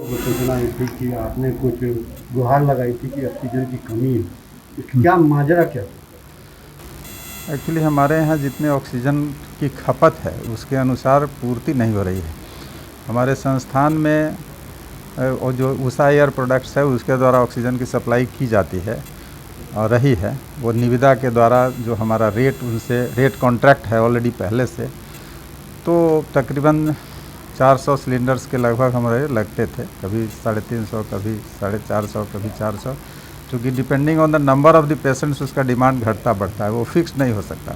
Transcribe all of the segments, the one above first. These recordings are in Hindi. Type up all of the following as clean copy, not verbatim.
वो सूचना आई थी कि आपने कुछ गुहार लगाई थी कि ऑक्सीजन की कमी है, इसका क्या माजरा क्या था? एक्चुअली हमारे यहाँ जितने ऑक्सीजन की खपत है उसके अनुसार पूर्ति नहीं हो रही है। हमारे संस्थान में और जो उषा एयर प्रोडक्ट्स है उसके द्वारा ऑक्सीजन की सप्लाई की जाती है और रही है। वो निविदा के द्वारा जो हमारा रेट उनसे रेट कॉन्ट्रैक्ट है ऑलरेडी पहले से, तो तकरीबन 400 सिलेंडर्स के लगभग हमारे लगते थे, कभी 350, कभी 450, कभी 400, क्योंकि depending on the number of the patients उसका डिमांड घटता बढ़ता है, वो फिक्स नहीं हो सकता।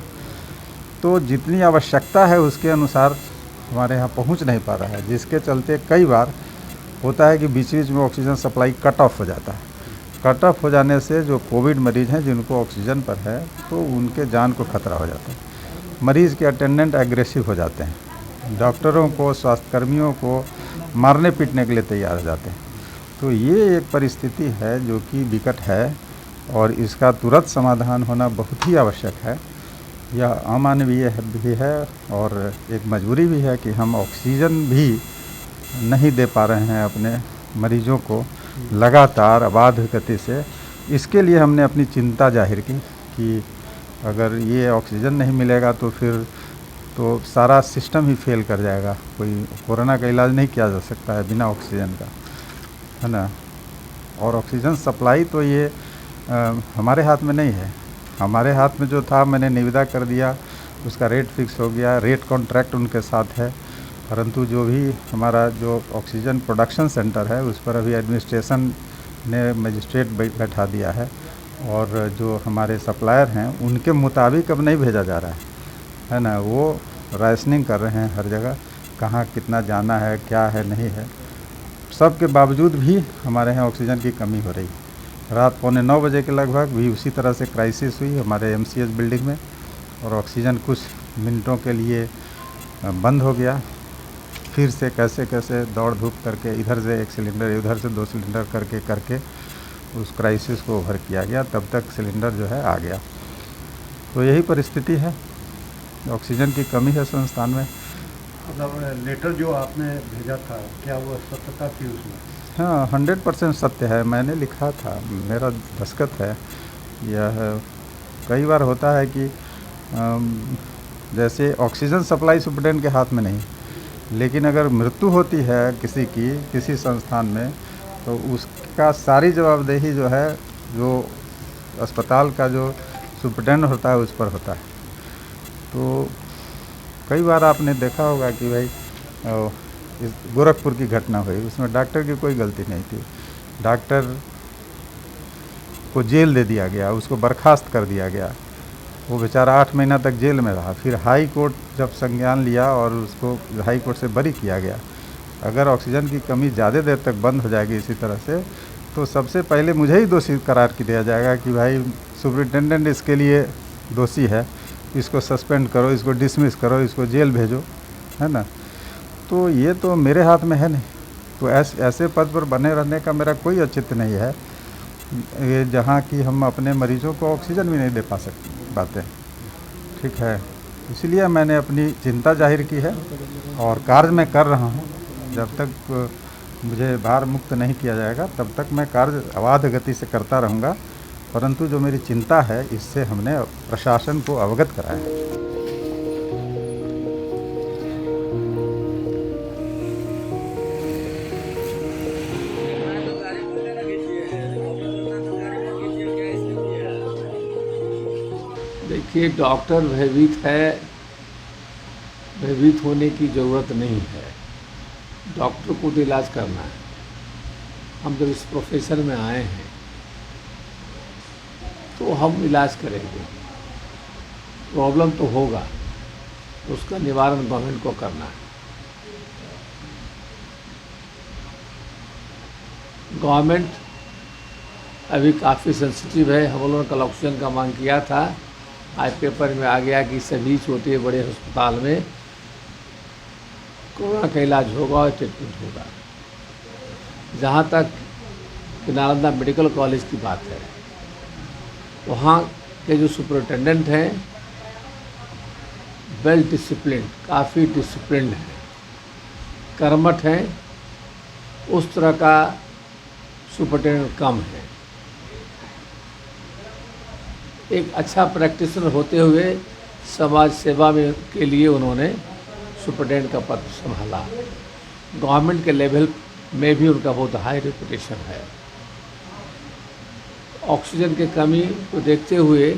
तो जितनी आवश्यकता है उसके अनुसार हमारे यहाँ पहुँच नहीं पा रहा है, जिसके चलते कई बार होता है कि बीच बीच में ऑक्सीजन सप्लाई कट ऑफ हो जाता है। कट ऑफ हो जाने से जो कोविड मरीज़ हैं जिनको ऑक्सीजन पर है तो उनके जान को खतरा हो जाता है। मरीज़ के अटेंडेंट एग्रेसिव हो जाते हैं, डॉक्टरों को, स्वास्थ्यकर्मियों को मारने पीटने के लिए तैयार हो जाते हैं। तो ये एक परिस्थिति है जो कि विकट है और इसका तुरंत समाधान होना बहुत ही आवश्यक है। यह अमानवीय भी है और एक मजबूरी भी है कि हम ऑक्सीजन भी नहीं दे पा रहे हैं अपने मरीजों को लगातार अबाध गति से। इसके लिए हमने अपनी चिंता जाहिर की कि अगर ये ऑक्सीजन नहीं मिलेगा तो फिर तो सारा सिस्टम ही फेल कर जाएगा। कोई कोरोना का इलाज नहीं किया जा सकता है बिना ऑक्सीजन का, है ना। और ऑक्सीजन सप्लाई तो ये हमारे हाथ में नहीं है। हमारे हाथ में जो था मैंने निविदा कर दिया, उसका रेट फिक्स हो गया, रेट कॉन्ट्रैक्ट उनके साथ है। परंतु जो भी हमारा जो ऑक्सीजन प्रोडक्शन सेंटर है उस पर अभी एडमिनिस्ट्रेशन ने मजिस्ट्रेट बैठा दिया है और जो हमारे सप्लायर हैं उनके मुताबिक अब नहीं भेजा जा रहा है ना। वो राशनिंग कर रहे हैं हर जगह, कहाँ कितना जाना है, क्या है, नहीं है। सब के बावजूद भी हमारे यहाँ ऑक्सीजन की कमी हो रही है। रात 8:45 बजे के लगभग भी उसी तरह से क्राइसिस हुई हमारे MCH बिल्डिंग में और ऑक्सीजन कुछ मिनटों के लिए बंद हो गया। फिर से कैसे कैसे दौड़ धूप करके इधर से 1 सिलेंडर, उधर से 2 सिलेंडर करके उस क्राइसिस को ओवर किया गया। तब तक सिलेंडर जो है आ गया। तो यही परिस्थिति है, ऑक्सीजन की कमी है संस्थान में। मतलब लेटर जो आपने भेजा था, क्या वो सत्यता थी उसमें? हाँ, 100% सत्य है। मैंने लिखा था, मेरा दस्तखत है। यह कई बार होता है कि जैसे ऑक्सीजन सप्लाई सुपरटेंडेंट के हाथ में नहीं, लेकिन अगर मृत्यु होती है किसी की किसी संस्थान में तो उसका सारी जवाबदेही जो है जो अस्पताल का जो सुपरटेंडेंट होता है उस पर होता है। तो कई बार आपने देखा होगा कि भाई इस गोरखपुर की घटना हुई, उसमें डॉक्टर की कोई गलती नहीं थी। डॉक्टर को जेल दे दिया गया, उसको बर्खास्त कर दिया गया। वो बेचारा 8 महीना तक जेल में रहा। फिर हाई कोर्ट जब संज्ञान लिया और उसको हाई कोर्ट से बरी किया गया। अगर ऑक्सीजन की कमी ज़्यादा देर तक बंद हो जाएगी इसी तरह से तो सबसे पहले मुझे ही दोषी करार किया जाएगा कि भाई सुपरिटेंडेंट इसके लिए दोषी है, इसको सस्पेंड करो, इसको डिसमिस करो, इसको जेल भेजो, है ना। तो ये तो मेरे हाथ में है नहीं। तो ऐसे पद पर बने रहने का मेरा कोई औचित्य नहीं है, ये जहाँ कि हम अपने मरीजों को ऑक्सीजन भी नहीं दे पाते। ठीक है, इसलिए मैंने अपनी चिंता जाहिर की है और कार्य मैं कर रहा हूँ। जब तक मुझे भार मुक्त नहीं किया जाएगा तब तक मैं कार्य अबाध गति से करता रहूँगा। परंतु जो मेरी चिंता है इससे हमने प्रशासन को अवगत कराया है। देखिए, डॉक्टर भयभीत है, भयभीत होने की ज़रूरत नहीं है। डॉक्टर को तो इलाज करना है। हम जब इस प्रोफेशन में आए हैं तो हम इलाज करेंगे। प्रॉब्लम तो होगा, तो उसका निवारण गवर्नमेंट को करना है। गवर्नमेंट अभी काफ़ी सेंसिटिव है। हम लोगों ने कल ऑक्सीजन का मांग किया था, आज पेपर में आ गया कि सभी छोटे बड़े अस्पताल में कोरोना का इलाज होगा और ट्रीटमेंट होगा। जहाँ तक नालंदा मेडिकल कॉलेज की बात है, वहाँ के जो सुपरिटेंडेंट हैं वेल डिसिप्लिन्ड, काफ़ी डिसिप्लिन्ड हैं, कर्मठ हैं उस तरह का सुपरिटेंडेंट कम है। एक अच्छा प्रैक्टिशनर होते हुए समाज सेवा में के लिए उन्होंने सुपरिटेंडेंट का पद संभाला। गवर्नमेंट के लेवल में भी उनका बहुत हाई रेपुटेशन है। ऑक्सीजन की कमी को देखते हुए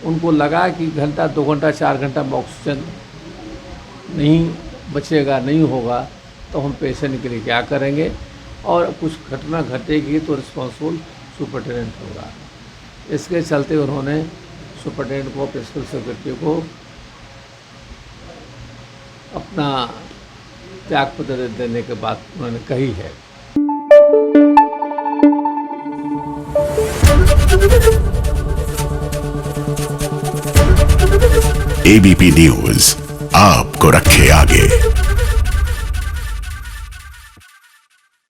उनको लगा कि घंटा 2 घंटा 4 घंटा में ऑक्सीजन नहीं बचेगा, नहीं होगा, तो हम पेशेंट के लिए क्या करेंगे, और कुछ घटना घटेगी तो रिस्पॉन्सिबल सुपरिटेंडेंट होगा। इसके चलते उन्होंने सुपरिटेंडेंट को, प्रिंसिपल सेक्रेटरी को अपना त्यागपत्र देने के बाद उन्होंने कही है। एबीपी न्यूज आपको रखे आगे।